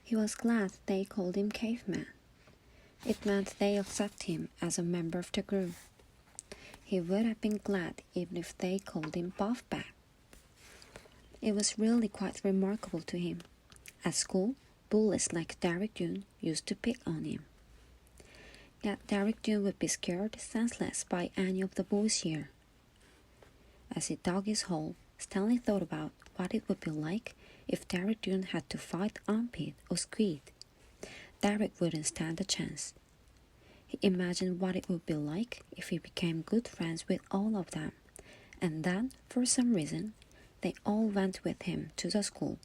He was glad they called him Caveman. It meant they accepted him as a member of the group. He would have been glad even if they called him Buffback. It was really quite remarkable to him. At school, bullies like Derek Dune used to pick on him. Yet Derek Dune would be scared senseless by any of the boys here. As he dug his hole, Stanley thought about what it would be like if Derek Dune had to fight Armpit or Squid. Derek wouldn't stand a chance. He imagined what it would be like if he became good friends with all of them, and then, for some reason, they all went with him to the school,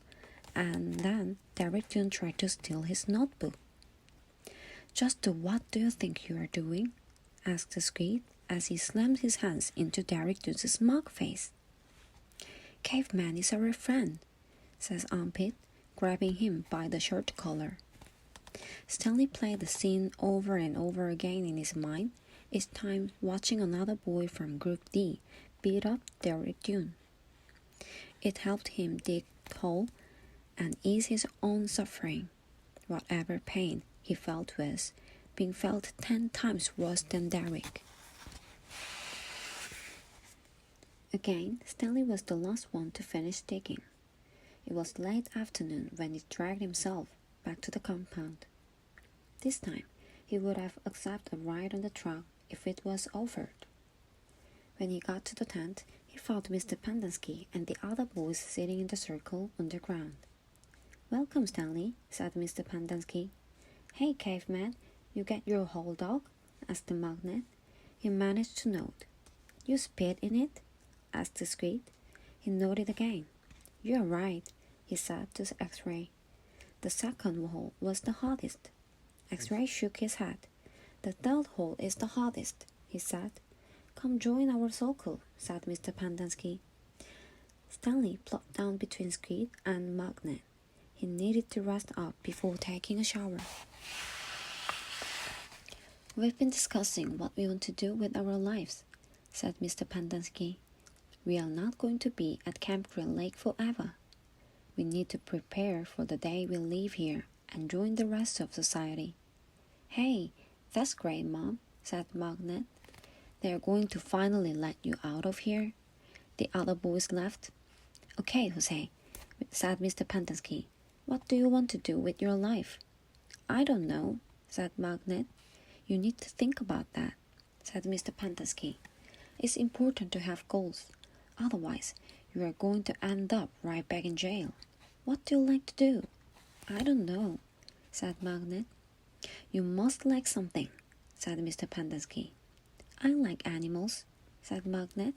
and then Derek Dune tried to steal his notebook. "Just what do you think you are doing?" asked Squid as he slammed his hands into Derek Dune's smug face. "Caveman is our friend," says Armpit, grabbing him by the shirt collar. Stanley played the scene over and over again in his mind, each time watching another boy from Group D beat up Derek Dune. It helped him dig a hole and ease his own suffering. Whatever pain he felt was being felt 10 times worse than Derek. Again, Stanley was the last one to finish digging. It was late afternoon when he dragged himself back to the compound. This time, he would have accepted a ride on the truck if it was offered. When he got to the tent, he found Mr. Pendersky and the other boys sitting in the circle on the ground. "Welcome, Stanley," said Mr. Pendersky. "Hey, Caveman, you get your whole dog?" asked the Magnet. He managed to nod. "You spit in it?" asked the Squid. He nodded again. "You're right," he said to X-Ray. "The second hole was the hardest." X-Ray shook his head. "The third hole is the hardest," he said. "Come join our circle," said Mr. Pendersky. Stanley plopped down between Squid and Magnet. He needed to rest up before taking a shower. "We've been discussing what we want to do with our lives," said Mr. Pendersky. "We are not going to be at Camp Creel Lake forever. We need to prepare for the day we leave here and join the rest of society." "Hey, that's great, Mom," said Magnet. "They're going to finally let you out of here?" The other boys laughed. "Okay, Jose," said Mr. Pendersky. "What do you want to do with your life?" "I don't know," said Magnet. "You need to think about that," said Mr. Pendersky. "It's important to have goals. Otherwise, you are going to end up right back in jail. What do you like to do?" "I don't know," said Magnet. "You must like something," said Mr. Pendersky. "I like animals," said Magnet.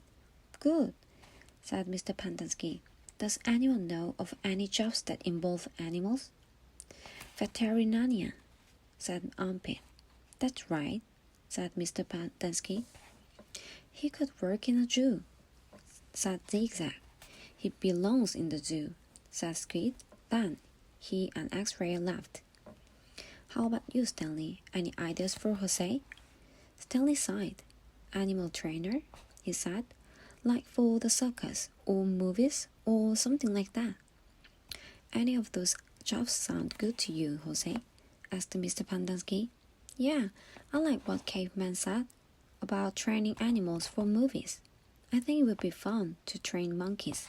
"Good," said Mr. Pendersky. "Does anyone know of any jobs that involve animals?" "Veterinarian," said Armpit. "That's right," said Mr. Pendersky. "He could work in a zoo," said Zigzag. "He belongs in the zoo," said Squid. Then he and X-Ray laughed. "How about you, Stanley? Any ideas for Jose?" Stanley sighed. "Animal trainer," he said. "Like for the circus or movies or something like that." "Any of those jobs sound good to you, Jose?" asked Mr. Pendersky. "Yeah, I like what Caveman said about training animals for movies. I think it would be fun to train monkeys."